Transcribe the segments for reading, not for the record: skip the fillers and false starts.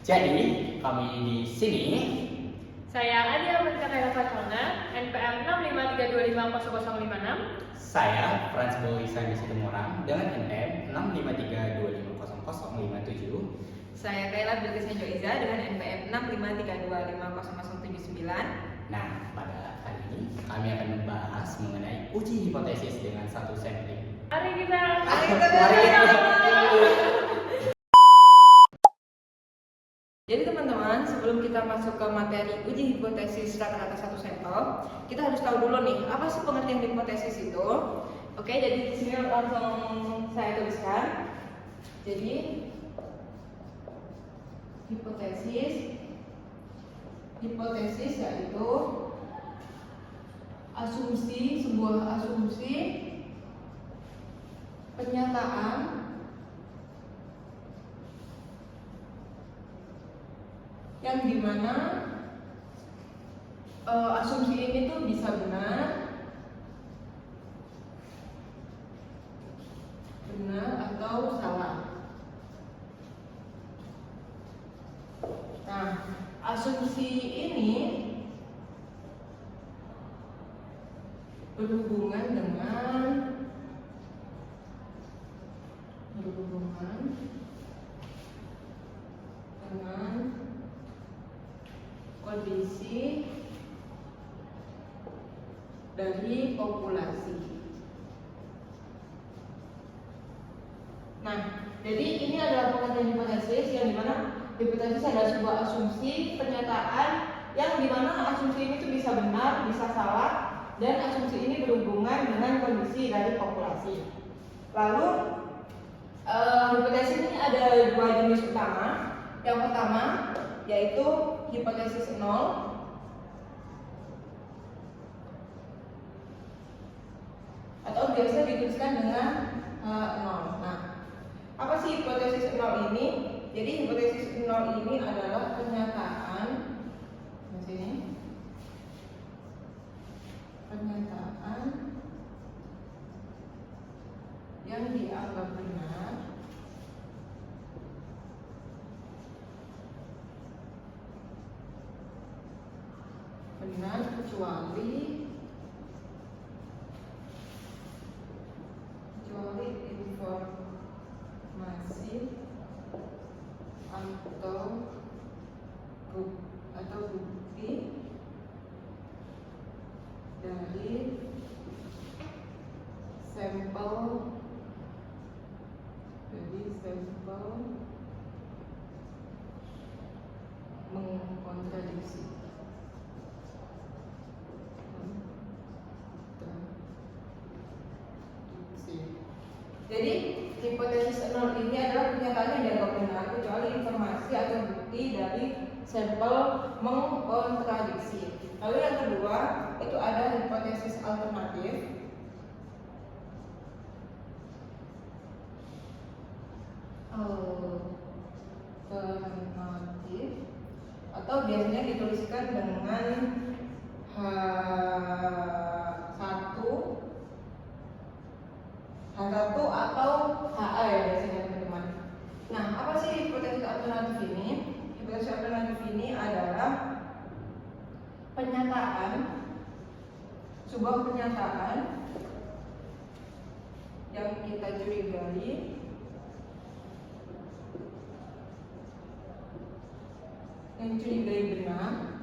Jadi kami di sini. Saya Adia Menkarya Fatona, NPM 653250056. Saya Frans Boy Sandi Situmorang dengan NPM 653250057. Saya Kayla Bilkisnya Joiza dengan NPM 653250079. Nah, pada kali ini kami akan membahas mengenai uji hipotesis dengan satu sampling. Mari kita Jadi teman-teman, sebelum kita masuk ke materi uji hipotesis rata-rata satu sampel, kita harus tahu dulu nih, apa sih pengertian hipotesis itu? Oke, jadi di sini langsung saya tuliskan. Jadi hipotesis yaitu sebuah asumsi pernyataan yang dimana asumsi ini tuh bisa benar atau salah. Nah, asumsi ini berhubungan dengan kondisi dari populasi. Nah, jadi ini adalah pengertian hipotesis yang dimana hipotesis adalah sebuah asumsi pernyataan yang dimana asumsi ini tuh bisa benar, bisa salah, dan asumsi ini berhubungan dengan kondisi dari populasi. Lalu hipotesis ini ada dua jenis utama. Yang pertama yaitu hipotesis nol atau biasa dituliskan dengan nol. Nah, apa sih hipotesis nol ini? Jadi hipotesis nol ini adalah pernyataan yang dianggap benar kecuali informasi atau bukti dari sampel mengkontradiksi. Jadi hipotesis nol ini adalah pernyataan yang dianggap benar kecuali informasi atau bukti dari sampel mengkontradiksi. Lalu yang kedua itu ada hipotesis alternatif. Atau biasanya dituliskan dengan H1 atau HA ya biasanya teman-teman. Nah, apa sih hipotesis alternatif ini? Hipotesis alternatif ini adalah sebuah pernyataan yang kita curigai benar,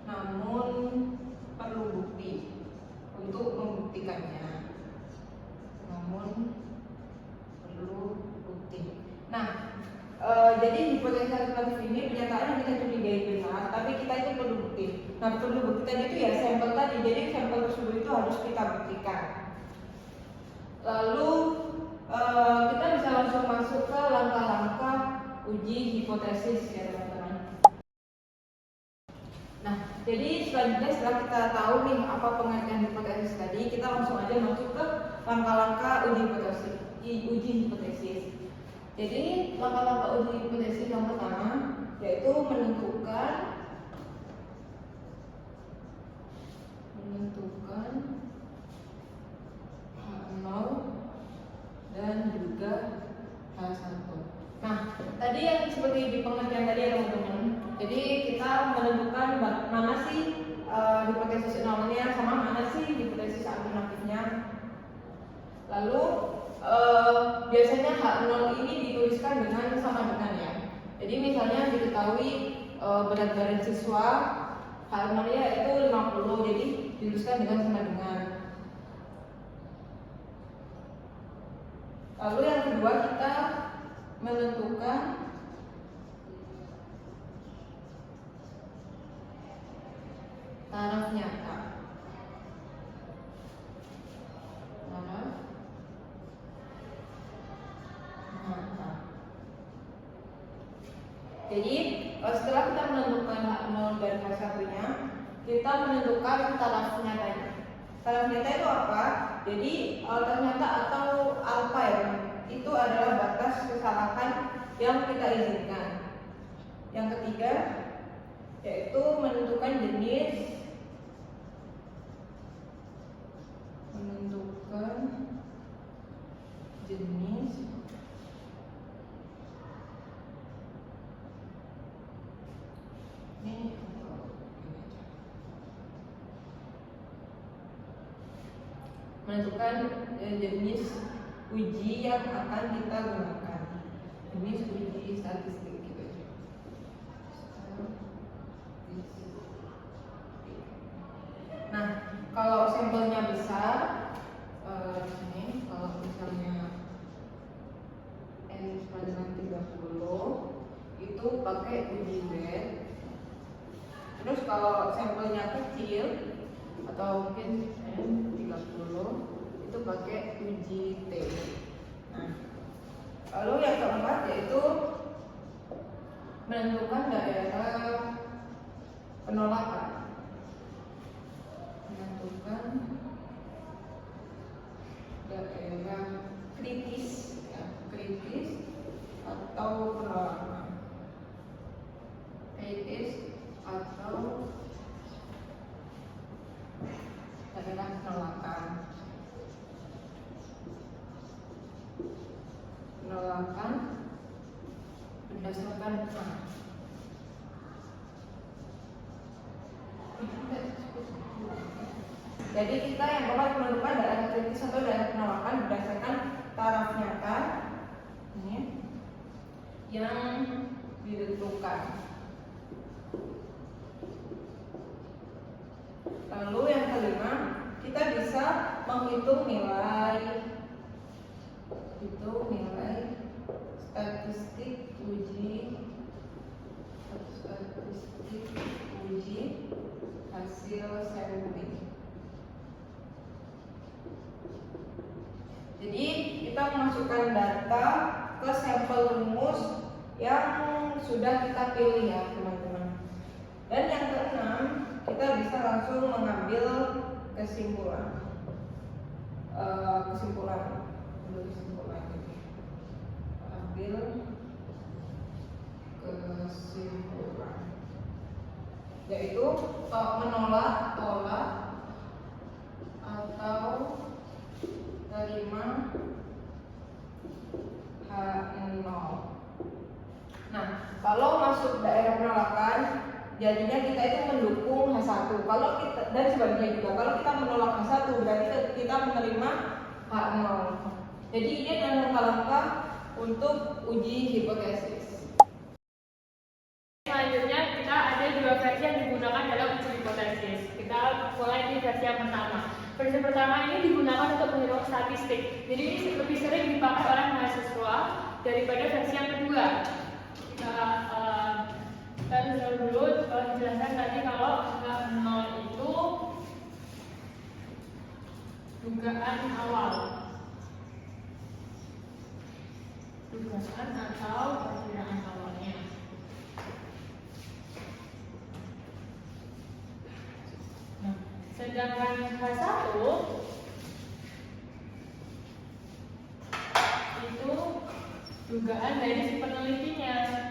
namun perlu bukti untuk membuktikannya. Nah, jadi hipotesis alternatif ini pernyataan yang kita curigai benar, tapi kita itu perlu bukti. Nah, perlu buktikan itu ya sampel tadi. Jadi sampel tersebut itu harus kita buktikan. Lalu kita bisa langsung masuk ke langkah-langkah uji hipotesis ya teman-teman. Nah, jadi selanjutnya setelah kita tahu nih apa pengertian hipotesis tadi, kita langsung aja masuk ke langkah-langkah uji hipotesis. Jadi langkah-langkah uji hipotesis yang pertama yaitu menentukan H0 dan juga H1. Nah, tadi yang seperti di pengertian tadi ya teman-teman. Jadi kita menentukan mana sih hipotesis nolnya sama mana sih hipotesis alternatifnya. Lalu biasanya H0 ini dituliskan dengan sama dengan ya. Jadi misalnya diketahui berat badan siswa H0 nya itu 50, jadi dituliskan dengan sama dengan. Lalu yang kedua kita menentukan taraf nyata. Taraf nyata. Jadi setelah kita menentukan H0 dan H1-nya, kita menentukan taraf nyatanya. Taraf nyata itu apa? Jadi taraf nyata atau alfa ya, itu adalah batas kesalahan yang kita izinkan. Yang ketiga yaitu menentukan jenis ini menentukan jenis uji yang akan kita gunakan, jenis uji statistik gitu. Nah, kalau sampelnya besar, di sini kalau misalnya n pada 30 itu pakai uji bed. Terus kalau sampelnya kecil atau mungkin n30 itu pakai uji T. Nah, lalu yang keempat yaitu menentukan daerah penolakan. Menentukan daerah kritis, ya, kritis atau penolakan. Kritis atau daerah penolakan. Penolakan berdasarkan jadi kita yang bakal menentukan daerah kritis atau daerah penolakan berdasarkan taraf nyata ini yang ditentukan. Lalu yang kelima, kita bisa menghitung nilai statistik uji hasil sampling. Jadi kita memasukkan data ke sampel rumus yang sudah kita pilih ya teman-teman. Dan yang keenam, kita bisa langsung mengambil kesimpulan. Ambil kesimpulan, yaitu menolak, tolak, atau terima H0. Nah, kalau masuk daerah penolakan, jadinya kita itu mendukung H1. Kalau kita dan sebaliknya juga, kalau kita menolak H1 berarti kita menerima H0. Jadi ini adalah langkah-langkah untuk uji hipotesis. Selanjutnya kita ada dua versi yang digunakan dalam uji hipotesis. Kita mulai di versi yang pertama. Versi pertama ini digunakan untuk menghitung statistik. Jadi ini lebih sering dipakai oleh mahasiswa daripada versi yang kedua. Kita bisa dulu dijelaskan tadi kalau H0 itu dugaan awal. Dugaan atau perkiraan awalnya. Nah, sedangkan H1 itu dugaan dari si penelitinya.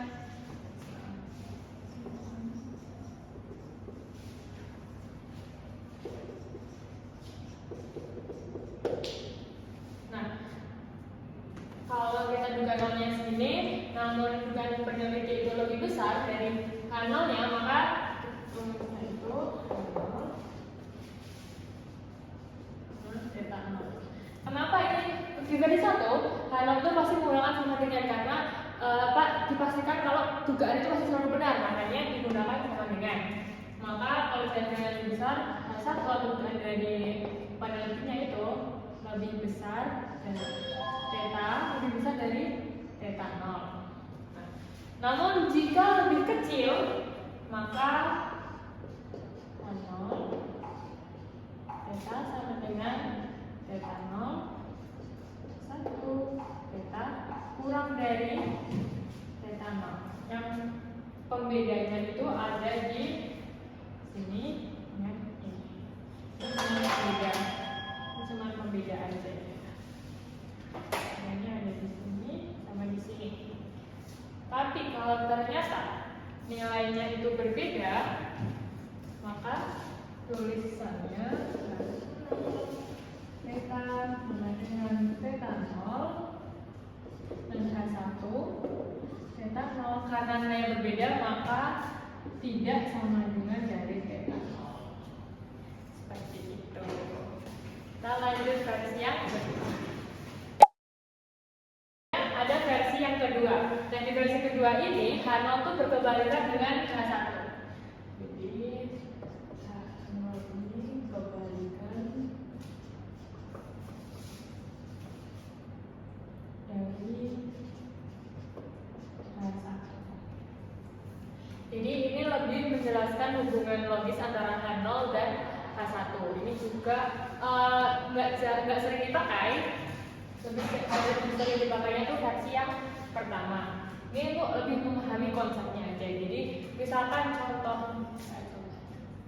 kalau kita duga nolnya segini, namun dugaan peneliti itu lebih besar dari nolnya, maka itu theta 0. Kenapa ini juga di satu? H0 itu pasti menggunakan sama dengan karena dipastikan kalau dugaan itu pasti selalu benar, makanya digunakan sama dengan. Maka kalau dugaan lebih besar, H1 atau dugaan dari penelitinya itu lebih besar dari theta, lebih besar dari theta 0. Namun jika lebih kecil, maka H0 theta sama dengan theta 0 1 theta kurang dari theta 0. Yang pembedanya itu ada di sini dengan ini. Ini cuma pembeda aja. Ini ada di sini sama di sini. Tapi kalau ternyata nilainya itu berbeda, maka tulisannya theta sama dengan theta 0 dan H1 theta 0. Karena nilainya berbeda, maka tidak sama dengan dari theta 0. Seperti itu. Kita lanjut versi yang kedua. Ada versi yang kedua. Dan di versi kedua ini H0 itu berkebalikan dengan H1. Jadi H0 ini kebalikan dari H1. Jadi ini lebih menjelaskan hubungan logis antara H0 dan H1. Ini juga nggak sering dipakai. Lebih sering dipakainya tuh versi yang pertama. Ini tuh lebih memahami konsepnya aja. Jadi misalkan contoh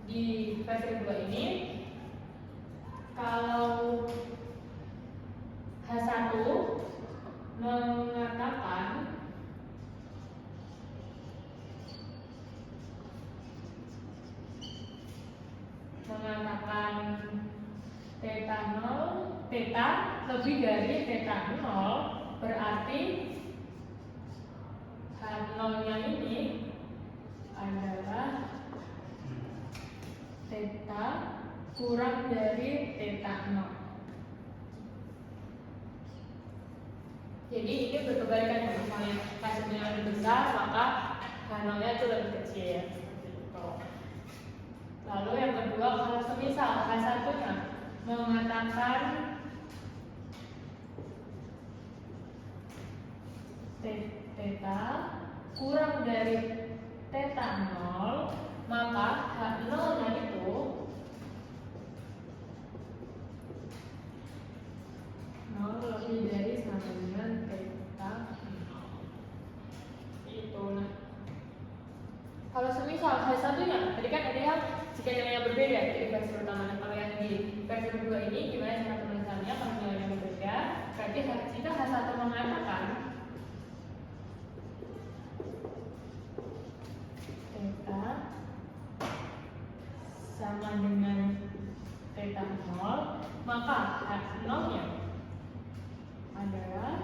di versi kedua ini, kalau H1 mengatakan theta 0, theta lebih dari theta 0, berarti H0-nya ini adalah theta kurang dari theta 0. Jadi ini berkebalikan, misalnya H1-nya lebih besar, maka H0-nya itu lebih kecil. Seperti itu. Lalu yang kedua, kalau semisal H1-nya mengatakan theta kurang dari theta 0, maka H0-nya itu lebih dari sama dengan theta 0. Itu nah. Kalau semisal H1-nya, tadi kan ada yang jika nilainya berbeda dari versi pertama. Nah, kalau yang di versi kedua ini gimana cara penulisannya? Kalau nilainya berbeda, berarti jika H1 mengatakan theta sama dengan theta 0, maka H0-nya adalah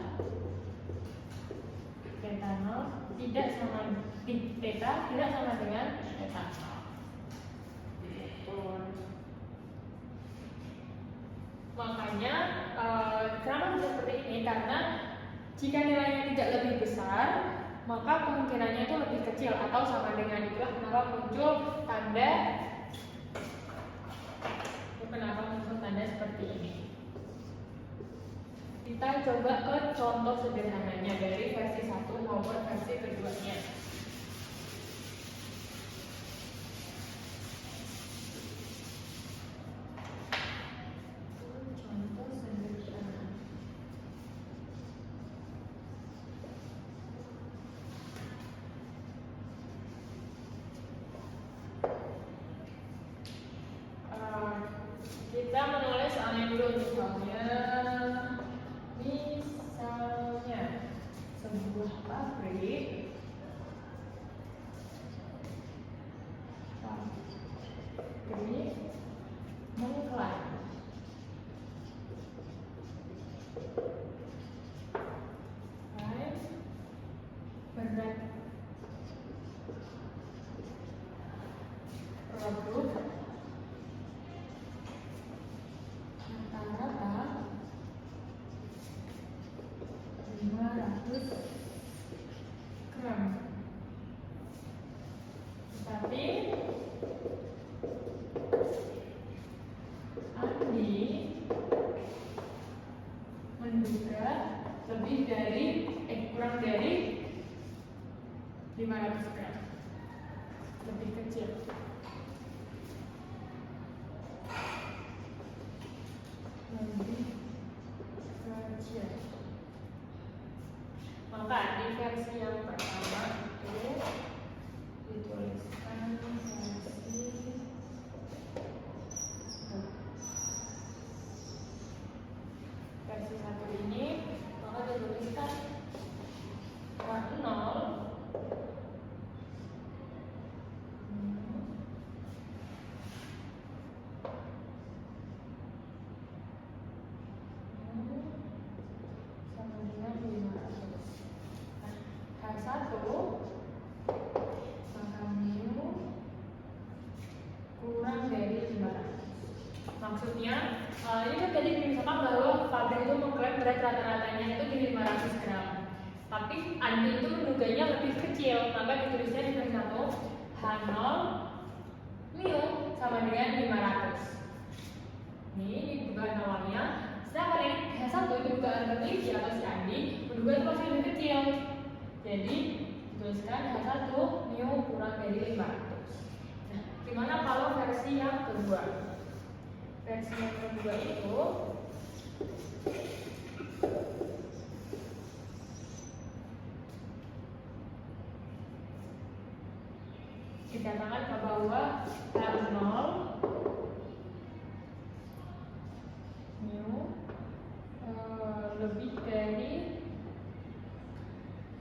theta 0 tidak sama dengan theta 0. Makanya kenapa bisa seperti ini? Karena jika nilainya tidak lebih besar, maka kemungkinannya itu lebih kecil atau sama dengan. Itulah kenapa muncul tanda seperti ini. Kita coba ke contoh sederhananya dari versi 1 maupun versi keduanya. Kita menulis soalnya dulu, misalnya sebuah pabrik gram. Tapi Andi menduga kurang dari 500 gram, lebih kecil. Maka di versi yang pertama itu dituliskan versi satu ini, maka dituliskan H0 sama dengan 500. H1 maka mu kurang dari 500. Maksudnya ini kan tadi misalkan bahwa pabrik itu mengklaim berat rata-ratanya itu di 500 gram. Tapi Andi itu menduganya lebih kecil, maka ditulisnya di versi 1 H0 mu sama dengan 500. Ini dugaan awalnya. Sedangkan ini H1 itu dugaan peneliti atau si Andi menduga itu masih lebih kecil. Jadi tuliskan H1 mu kurang dari 500. Nah, gimana kalau versi yang kedua? Versi yang kedua itu dikatakan bahwa H0 mu lebih dari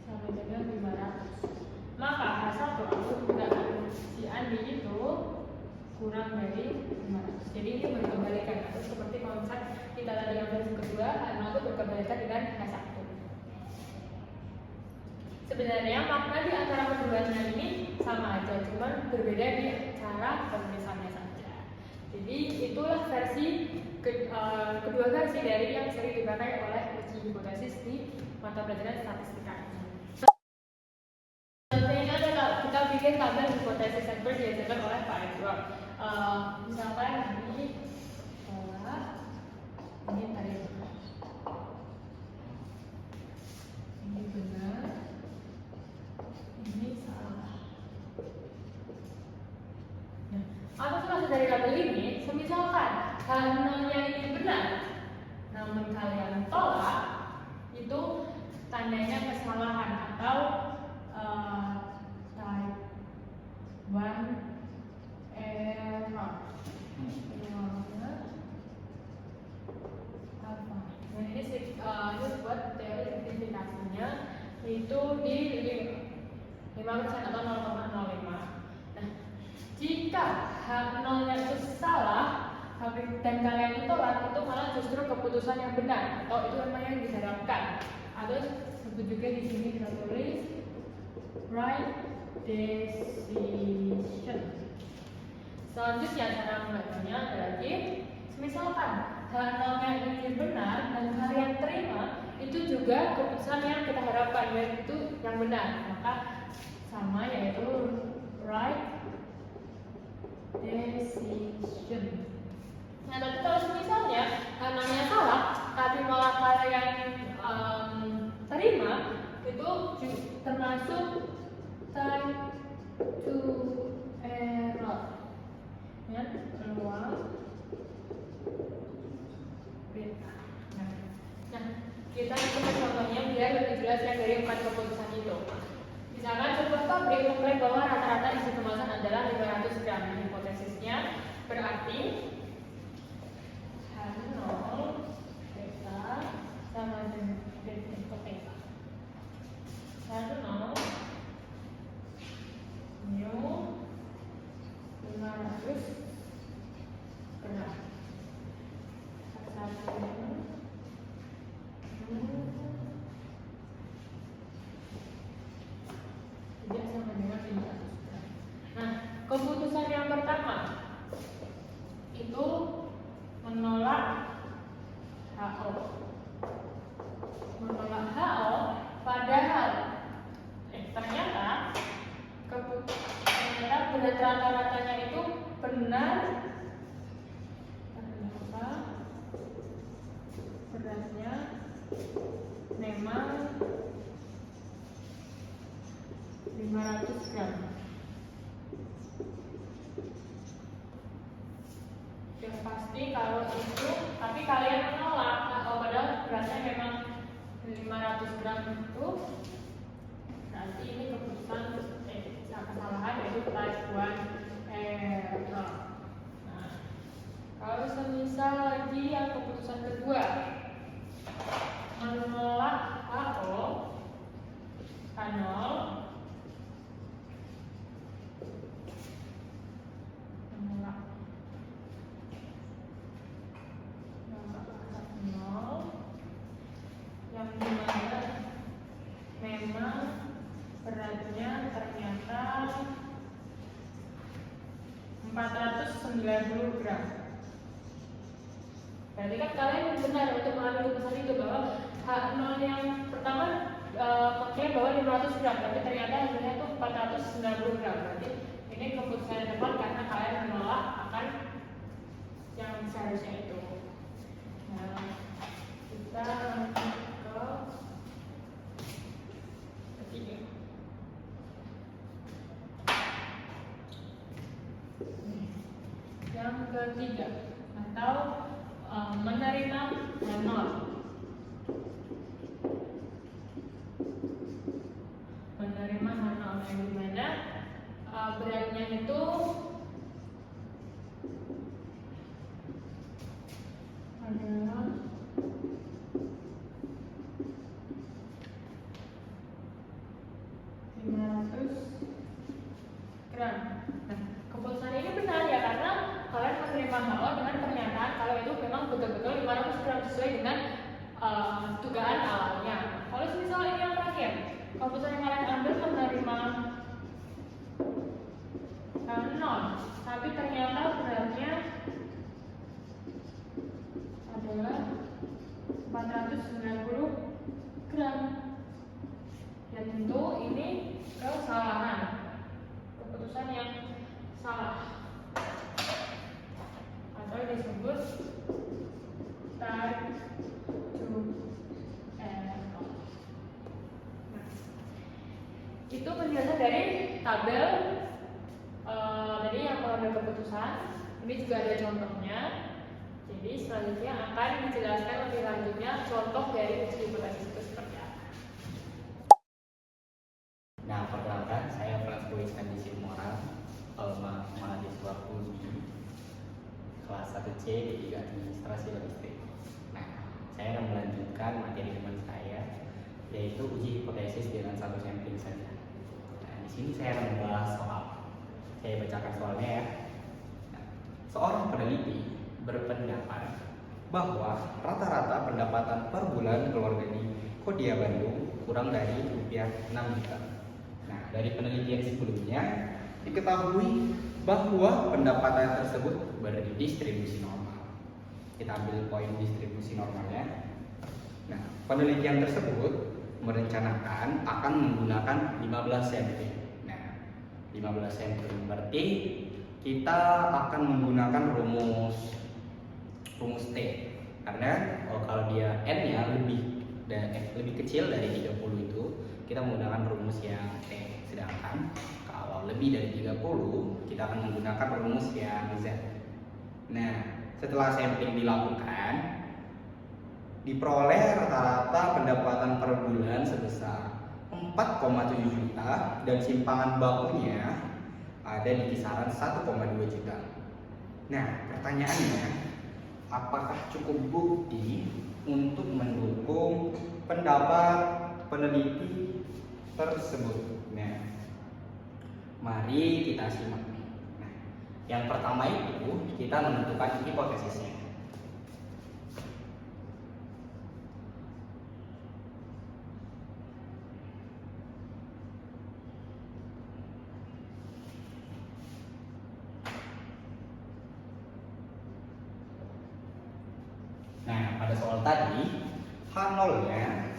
sama dengan 500. Maka H1 aku dugaan si Andi itu kurang dari 500. Jadi ini berkebalikan, atau seperti konsep kita tadi yang versi kedua, H0 itu berkebalikan dengan H1. Sebenarnya makna di antara keduanya ini sama aja, cuman berbeda di cara penulisannya saja. Jadi itulah kedua versi dari yang sering dipakai oleh uji hipotesis di mata pelajaran statistika ini. Contohnya adalah kita bikin tabel hipotesis yang diajarkan oleh Pak Edward. Misalkan ini ini tadi ini benar, ini salah. Nah, atas dasar dari tabel ini, semisalkan H0-nya ini benar, namun kalian tolak, itu tandanya kesalahan atau type 1 error. Nah, ini buat teori simplifikasinya itu di 5% atau 0,05. Nah, jika H0-nya itu salah dan kalian itu tolak, itu malah justru keputusan yang benar atau itu memang yang diharapkan. Atau sebut juga di sini kita tulis right decision. Selanjutnya cara membacanya adalah misalkan H0-nya ini benar dan kalian terima, itu juga keputusan yang kita harapkan, yaitu yang benar. Maka sama, yaitu right decision. Nah, tapi kalau misalnya H0-nya salah, tapi malah kalian terima, itu termasuk type 2 error. Ya, peluang beta. Nah, kita lihat contohnya biar lebih jelas ya dari 4 keputusan itu. Misalkan sebuah pabrik mengklaim bahwa rata-rata isi kemasan adalah 500 gram. Hipotesisnya berarti H0 beta sama dengan beta. H0 mu 500 gram. Tidak sama dengan 500 gram. Nah, keputusan yang pertama itu menolak rata-ratanya itu benar ternyata beratnya memang 500 gram. Yang pasti kalau itu, tapi kalian menolak, padahal beratnya memang 500 gram itu, berarti ini keputusan kesalahan yaitu type 1 error. Nah, kalau semisal lagi yang keputusan kedua menolak HO K0 menolak 0 yang dimana memang beratnya ternyata 490 gram. Berarti kan kalian benar untuk mengambil keputusan itu bahwa H0 yang pertama mengklaim bahwa 500 gram, tapi ternyata hasilnya itu 490 gram. Berarti ini keputusan yang tepat karena kalian menolak akan yang seharusnya itu. Nah, kita lanjut ke ketiga. Yang ketiga atau menerima H0. Menerima H0 yang dimana beratnya itu adalah 500 gram. Nah, keputusan ini benar ya karena kalian menerima HO dengan pernyataan kalau itu memang betul-betul 500 gram sesuai dengan dugaan awalnya. Kalau misalnya ini yang terakhir, keputusan yang kalian ambil menerima H0, tapi ternyata beratnya adalah 490 gram. Dan tentu ini kesalahan, keputusan yang salah atau disebut type 2 error. Nah, itu penjelasan dari tabel tadi yang mengambil keputusan. Ini juga ada contohnya. Jadi selanjutnya akan dijelaskan lebih lanjutnya contoh dari uji hipotesis itu seperti apa. Nah, perkenalkan saya Franz Boy Kandisi Moral, mahasiswa UNI kelas 1C D3 Administrasi Logistik. Nah, saya akan melanjutkan materi teman saya, yaitu uji hipotesis dengan satu sampling saja. Nah, di sini saya akan membahas soal. Saya bacakan soalnya ya. Nah, seorang peneliti berpendapat bahwa rata-rata pendapatan per bulan keluarga di Kodia Bandung kurang dari rupiah 6 juta. Nah, dari penelitian sebelumnya diketahui bahwa pendapatan tersebut berada di distribusi normal. Kita ambil poin distribusi normalnya. Nah, penelitian tersebut merencanakan akan menggunakan 15 sampling. Nah, 15 sampling berarti kita akan menggunakan rumus T. Karena kalau dia N-nya lebih kecil dari 30 itu, kita menggunakan rumus yang T. Sedangkan kalau lebih dari 30, kita akan menggunakan rumus yang Z. Nah, setelah sampling dilakukan, diperoleh rata-rata pendapatan per bulan sebesar 4,7 juta dan simpangan bakunya ada di kisaran 1,2 juta. Nah, pertanyaannya, apakah cukup bukti untuk mendukung pendapat peneliti tersebut? Nah, mari kita simak. Nah, yang pertama itu kita menentukan hipotesisnya. Nah, pada soal tadi H0-nya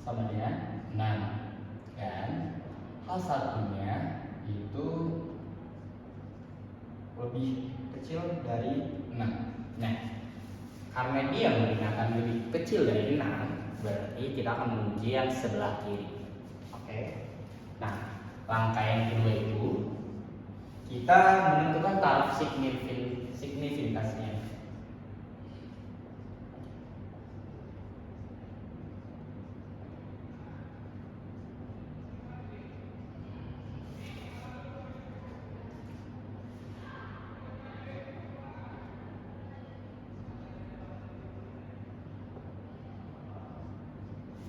sama dengan 6 dan H1-nya itu lebih kecil dari 6. Nah, karena dia menggunakan lebih kecil dari 6, berarti kita akan menguji yang sebelah kiri. Oke. Nah, langkah yang kedua itu kita menentukan taraf signifikansinya.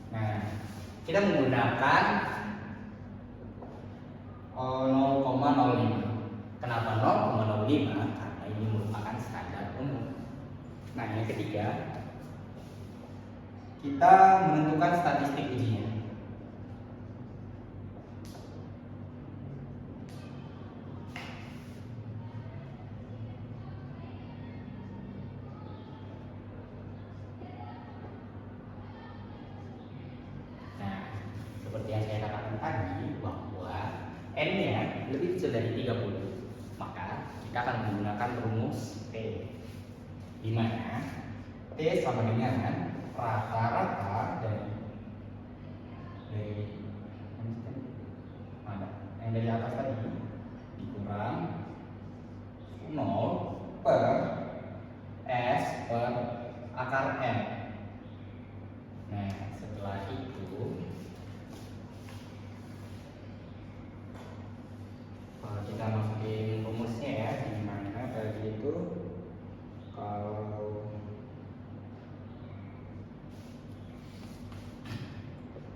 Nah, kita menggunakan 0,05. Kenapa 0,05? Karena ini merupakan standar umum. Nah, yang ketiga, kita menentukan statistik ujinya. Nah, seperti yang saya katakan tadi bahwa N-nya lebih kecil dari 30, maka kita akan menggunakan rumus T, di mana T sama dengan rata-rata dari mana? Yang dari atas tadi dikurang 0 per S per akar N. Nah, setelah itu kalau kita masukin rumusnya ya, di mana tadi itu kalau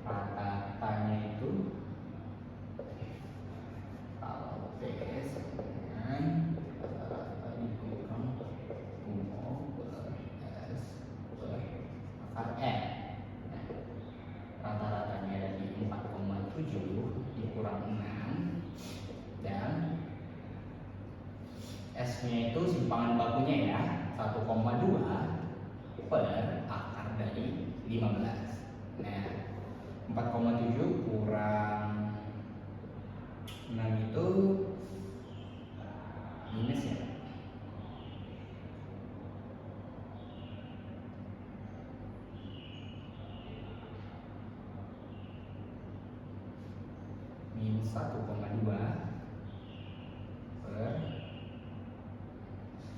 rata-ratanya itu kalau PS dengan rata dikurang 0 per S per akar N. Nah, rata-ratanya dari 4,7 dikurang 6 dan S-nya itu simpangan bakunya ya 1,2 per akar dari 15. Nah, 4,7 kurang 6 itu minus ya. Minus 1,2 per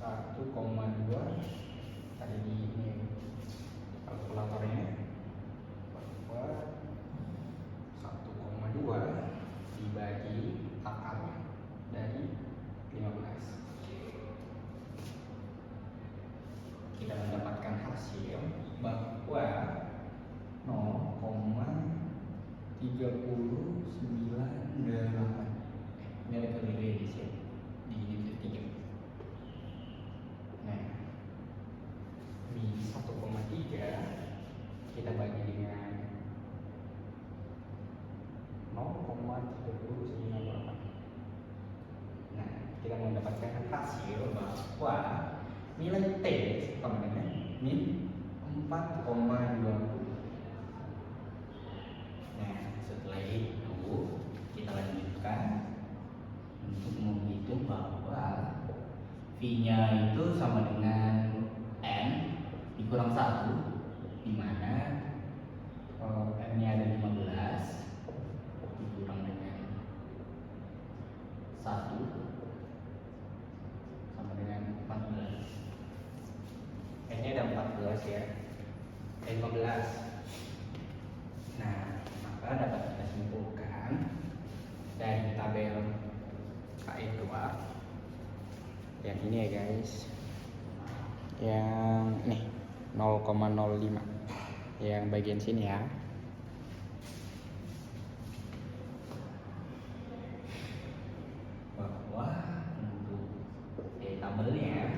1,2 tadi di ini kalkulatornya per 1,2 dibagi akar dari 15. Kita mendapatkan hasil bahwa 0,3098. Ini ada kelebihan di sini di unit 3. Nah, di 1,3 kita bagi dengan 0,3098. Nah, kita mendapatkan hasil bahwa nilai T sama dengan min 4,20. Nah, setelah itu kita lanjutkan untuk menghitung bahwa V-nya itu sama dengan N dikurang 1, di mana N-nya ada 15 dikurang dengan 1 sama dengan 14. N-nya ada 14 ya, 15. Nah, maka dapat kita simpulkan dari tabel KN2 yang ini ya guys, yang nih 0,05 yang bagian sini ya, bahwa untuk tabelnya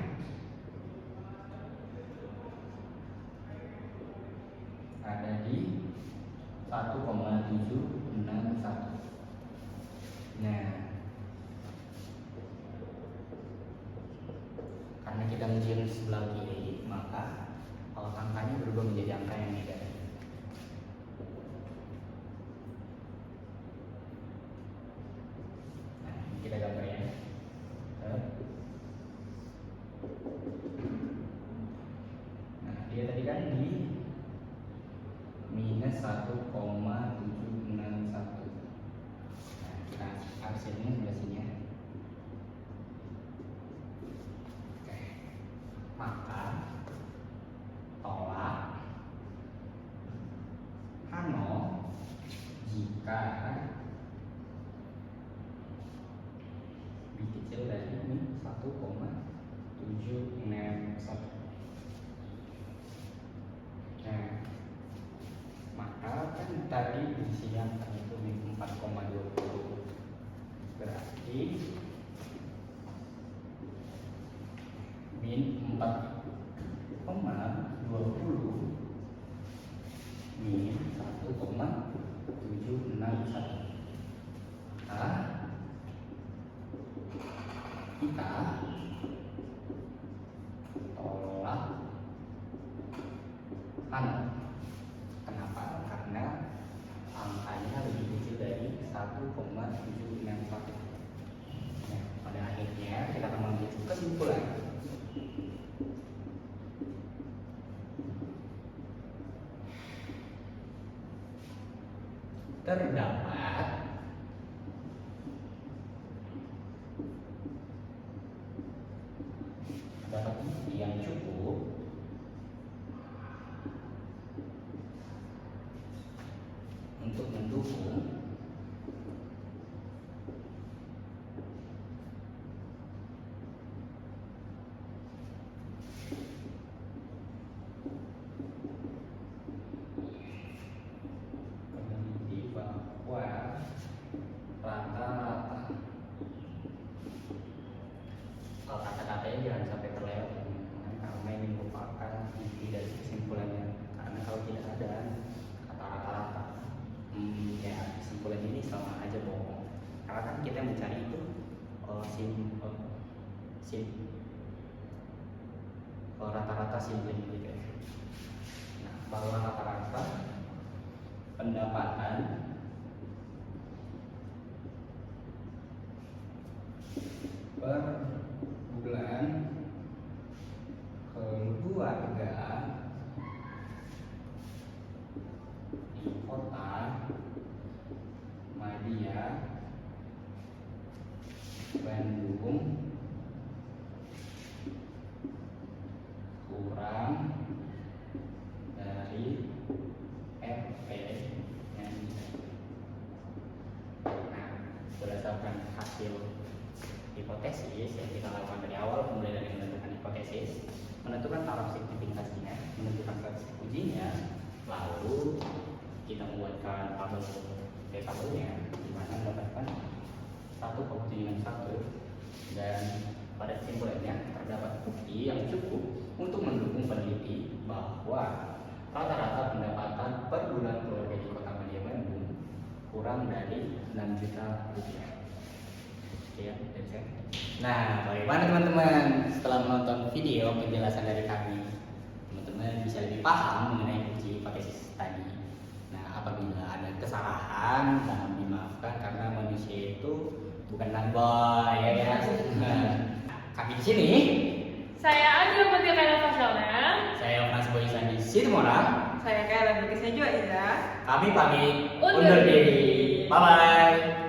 ada di 1,761. Nah, karena kita menunjukkan sebelah kiri, maka kalau angkanya berubah menjadi angka yang negatif. 1,761. Nah, kita absennya sebelah sini ya. Oke. Maka tolak Hano jika lebih kecil dari ini 1,761. Nah, maka kan tadi disiapkan itu min 4,20, berarti min 4,20 min 1,761. Kita tolak Hano. Kenapa? Karena angkanya lebih kecil dari 1,761. Nah, pada akhirnya kita akan mengambil kesimpulan. Terdapat bukti yang cukup untuk mendukung peneliti bahwa rata-rata kata-katanya jangan sampai terlewat teman-teman, karena ini merupakan inti dari kesimpulannya. Karena kalau tidak ada kata rata-rata, ya kesimpulan ini sama aja bohong. Karena kan kita mencari itu rata-rata simpling gitu. Nah, bahwa rata-rata pendapatan per bulan keluarga di kota Madia, Bandung kurang dari RP yang Nah, berdasarkan hasil hipotesis yang kita lakukan dari awal, mulai dari menentukan hipotesis, menentukan taraf signifikansinya, menentukan statistik ujinya, lalu kita membuatkan tabelnya di mana mendapatkan 1,761, dan pada kesimpulannya terdapat bukti yang cukup untuk mendukung peneliti bahwa rata-rata pendapatan per bulan keluarga di Kota Madia Bandung kurang dari 6 juta rupiah. Ya, nah, bagaimana teman-teman setelah menonton video penjelasan dari kami, teman-teman bisa lebih paham mengenai uji hipotesis tadi. Nah, apabila ada kesalahan mohon dimaafkan karena manusia itu bukan nangboy, ya kan? Nah, kami di sini. Saya Adil Fatilkana Fasalna. Saya Mas Boy Sandi Situmorang. Saya Kayla Berkisnya juga Iza. Kami pamit Undur diri. Bye bye.